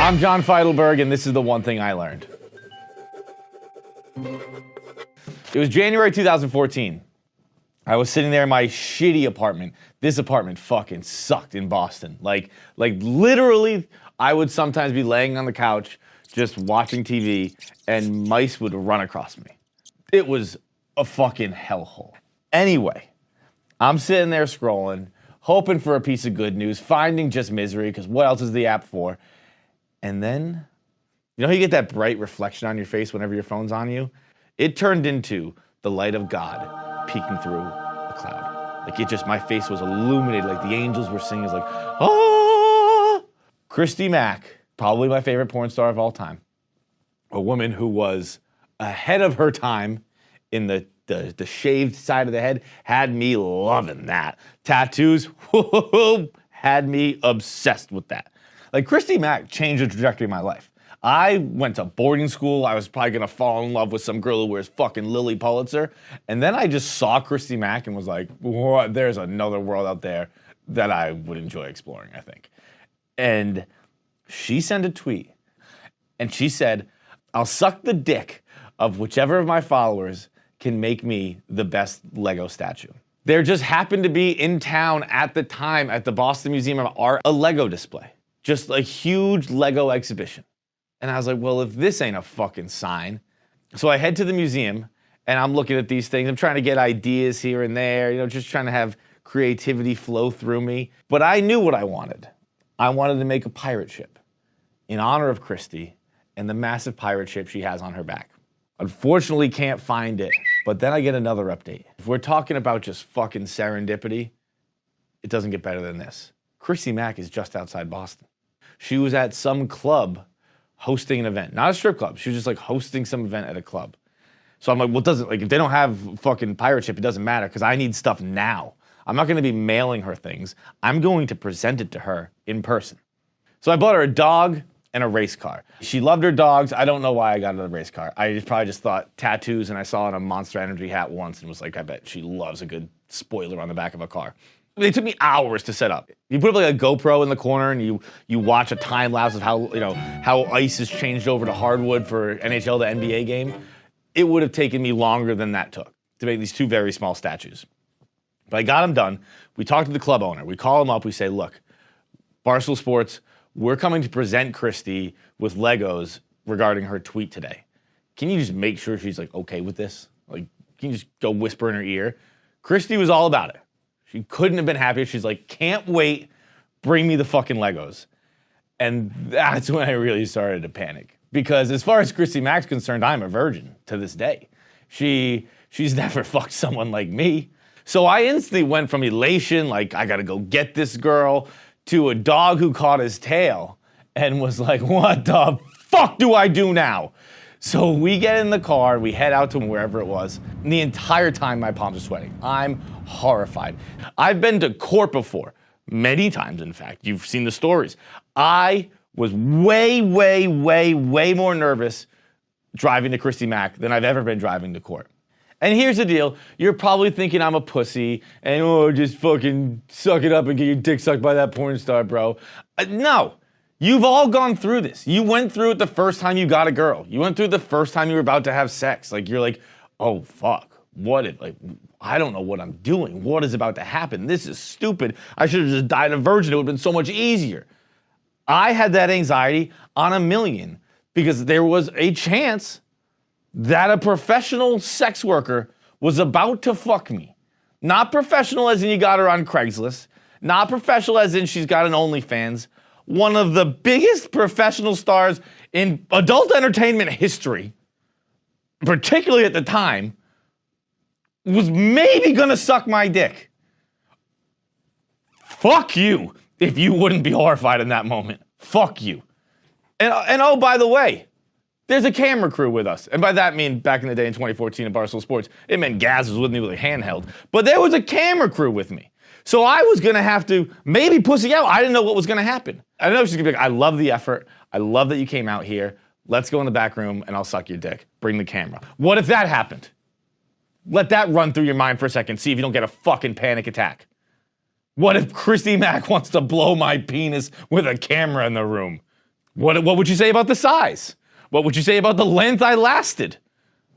I'm John Feidelberg, and this is the one thing I learned. It was January 2014. I was sitting there in my shitty apartment. This apartment fucking sucked in Boston. Like literally, I would sometimes be laying on the couch just watching TV, and mice would run across me. It was a fucking hellhole. Anyway, I'm sitting there scrolling, hoping for a piece of good news, finding just misery, because what else is the app for? And then, you know how you get that bright reflection on your face whenever your phone's on you? It turned into the light of God peeking through a cloud. Like it just, my face was illuminated, like the angels were singing, like, ah! Christy Mack, probably my favorite porn star of all time. A woman who was ahead of her time in the shaved side of the head, had me loving that. Tattoos, had me obsessed with that. Like Christy Mack changed the trajectory of my life. I went to boarding school. I was probably gonna fall in love with some girl who wears fucking Lily Pulitzer. And then I just saw Christy Mack and was like, what? There's another world out there that I would enjoy exploring, I think. And she sent a tweet and she said, I'll suck the dick of whichever of my followers can make me the best Lego statue. There just happened to be in town at the time at the Boston Museum of Art, a Lego display. Just a huge Lego exhibition. And I was like, well, if this ain't a fucking sign. So I head to the museum and I'm looking at these things. I'm trying to get ideas here and there, you know, just trying to have creativity flow through me. But I knew what I wanted. I wanted to make a pirate ship in honor of Christy and the massive pirate ship she has on her back. Unfortunately, can't find it. But then I get another update. If we're talking about just fucking serendipity, it doesn't get better than this. Christy Mack is just outside Boston. She was at some club hosting an event. Not a strip club. She was just like hosting some event at a club. So I'm like, well, if they don't have fucking pirate ship, it doesn't matter because I need stuff now. I'm not gonna be mailing her things. I'm going to present it to her in person. So I bought her a dog and a race car. She loved her dogs. I don't know why I got her the race car. I probably just thought tattoos, and I saw it on a Monster Energy hat once and was like, I bet she loves a good spoiler on the back of a car. It took me hours to set up. You put up like a GoPro in the corner and you watch a time lapse of how ice has changed over to hardwood for NHL to NBA game. It would have taken me longer than that took to make these two very small statues. But I got them done. We talked to the club owner. We call him up. We say, look, Barstool Sports, we're coming to present Christy with Legos regarding her tweet today. Can you just make sure she's like okay with this? Like, can you just go whisper in her ear? Christy was all about it. She couldn't have been happier. She's like, can't wait, bring me the fucking Legos. And that's when I really started to panic. Because as far as Christy Mack's concerned, I'm a virgin to this day. She's never fucked someone like me. So I instantly went from elation, like I gotta go get this girl, to a dog who caught his tail and was like, what the fuck do I do now? So we get in the car, we head out to wherever it was, and the entire time my palms are sweating. I'm horrified. I've been to court before, many times in fact. You've seen the stories. I was way more nervous driving to Christy Mack than I've ever been driving to court. And here's the deal, you're probably thinking I'm a pussy, and just fucking suck it up and get your dick sucked by that porn star, bro. No. You've all gone through this. You went through it the first time you got a girl. You went through it the first time you were about to have sex. Like, you're like, oh, fuck. I don't know what I'm doing. What is about to happen? This is stupid. I should have just died a virgin. It would have been so much easier. I had that anxiety on a million because there was a chance that a professional sex worker was about to fuck me. Not professional as in you got her on Craigslist. Not professional as in she's got an OnlyFans. One of the biggest professional stars in adult entertainment history, particularly at the time, was maybe gonna suck my dick. Fuck you if you wouldn't be horrified in that moment. Fuck you. And oh, by the way, there's a camera crew with us. And by that I mean back in the day in 2014 at Barstool Sports, it meant Gaz was with me with a handheld. But there was a camera crew with me. So I was gonna have to maybe pussy out. I didn't know what was gonna happen. I know she's gonna be like, I love the effort. I love that you came out here. Let's go in the back room and I'll suck your dick. Bring the camera. What if that happened? Let that run through your mind for a second. See if you don't get a fucking panic attack. What if Christy Mack wants to blow my penis with a camera in the room? What would you say about the size? What would you say about the length I lasted?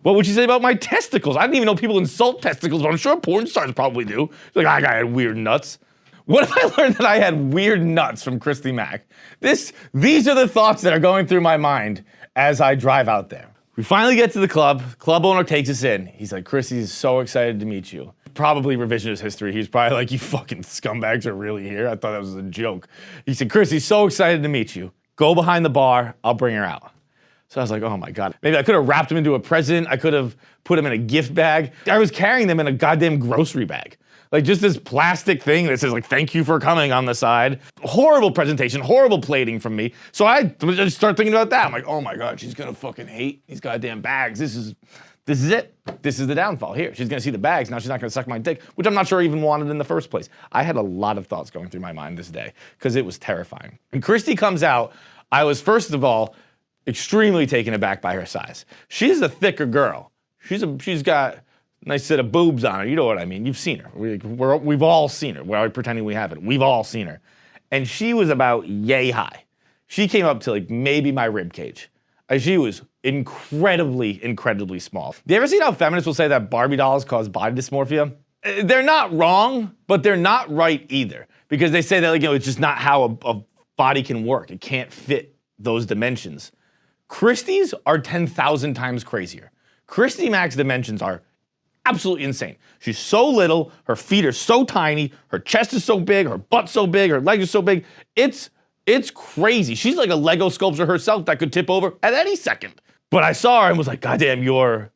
What would you say about my testicles? I didn't even know people insult testicles, but I'm sure porn stars probably do. Like, I had weird nuts. What if I learned that I had weird nuts from Christy Mack? These are the thoughts that are going through my mind as I drive out there. We finally get to the club. Club owner takes us in. He's like, Christy's so excited to meet you. Probably revisionist history. He's probably like, you fucking scumbags are really here? I thought that was a joke. He said, Christy's so excited to meet you. Go behind the bar. I'll bring her out. So I was like, oh my God. Maybe I could have wrapped him into a present. I could have put him in a gift bag. I was carrying them in a goddamn grocery bag. Like just this plastic thing that says like, thank you for coming on the side. Horrible presentation, horrible plating from me. So I just start thinking about that. I'm like, oh my God, she's gonna fucking hate these goddamn bags. This is it. This is the downfall here. She's gonna see the bags, now she's not gonna suck my dick, which I'm not sure I even wanted in the first place. I had a lot of thoughts going through my mind this day because it was terrifying. When Christy comes out, I was first of all, extremely taken aback by her size. She's a thicker girl. She's got a nice set of boobs on her. You know what I mean? You've seen her. We've all seen her. We're pretending we haven't. We've all seen her. And she was about yay high. She came up to like maybe my rib cage. She was incredibly, incredibly small. Do you ever see how feminists will say that Barbie dolls cause body dysmorphia? They're not wrong, but they're not right either. Because they say that like, it's just not how a body can work. It can't fit those dimensions. Christy's are 10,000 times crazier. Christy Mack's dimensions are absolutely insane. She's so little, her feet are so tiny, her chest is so big, her butt's so big, her legs are so big. It's crazy. She's like a Lego sculpture herself that could tip over at any second. But I saw her and was like, goddamn, you know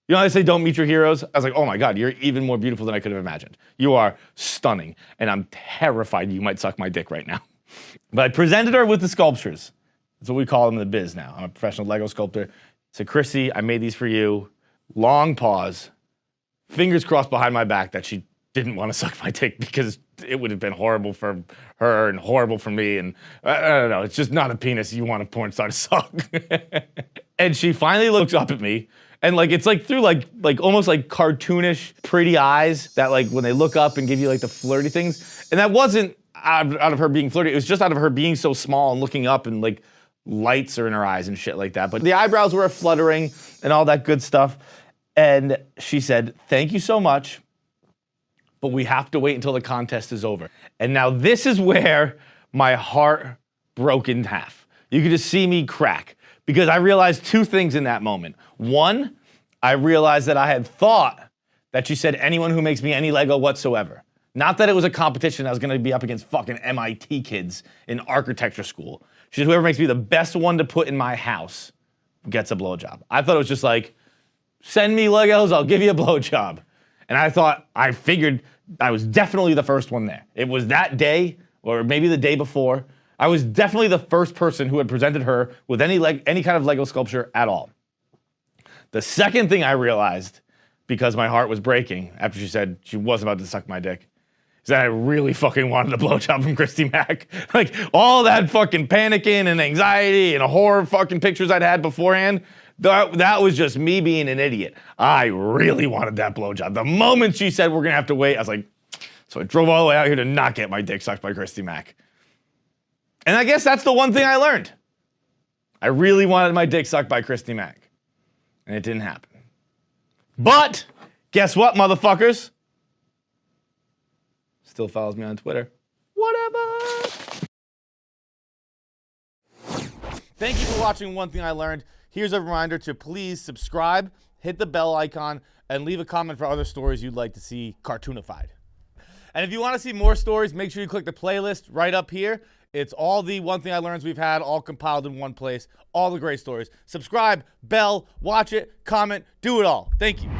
how they say don't meet your heroes? I was like, oh my God, you're even more beautiful than I could have imagined. You are stunning, and I'm terrified you might suck my dick right now. But I presented her with the sculptures. That's what we call them in the biz now. I'm a professional Lego sculptor. I said, Christy, I made these for you. Long pause. Fingers crossed behind my back that she didn't want to suck my dick because it would have been horrible for her and horrible for me. And I don't know, it's just not a penis you want a porn star to suck. And she finally looks up at me. And like it's like through like almost like cartoonish pretty eyes that like when they look up and give you like the flirty things. And that wasn't out of her being flirty. It was just out of her being so small and looking up and like lights are in her eyes and shit like that. But the eyebrows were fluttering and all that good stuff. And she said, thank you so much, but we have to wait until the contest is over. And now this is where my heart broke in half. You could just see me crack because I realized two things in that moment. One, I realized that I had thought that she said anyone who makes me any Lego whatsoever. Not that it was a competition I was gonna be up against fucking MIT kids in architecture school. She said whoever makes me the best one to put in my house gets a blowjob. I thought it was just like, send me Legos, I'll give you a blowjob. And I figured I was definitely the first one there. It was that day, or maybe the day before. I was definitely the first person who had presented her with any kind of Lego sculpture at all. The second thing I realized, because my heart was breaking after she said she wasn't about to suck my dick, is that I really fucking wanted a blowjob from Christy Mack. Like, all that fucking panicking and anxiety and horror fucking pictures I'd had beforehand, that was just me being an idiot. I really wanted that blowjob. The moment she said we're gonna have to wait, I was like, so I drove all the way out here to not get my dick sucked by Christy Mack. And I guess that's the one thing I learned. I really wanted my dick sucked by Christy Mack. And it didn't happen. But, guess what, motherfuckers? Still follows me on Twitter. Whatever. Thank you for watching One Thing I Learned. Here's a reminder to please subscribe, hit the bell icon, and leave a comment for other stories you'd like to see cartoonified. And if you want to see more stories, make sure you click the playlist right up here. It's all the One Thing I Learned we've had, all compiled in one place. All the great stories. Subscribe, bell, watch it, comment, do it all. Thank you.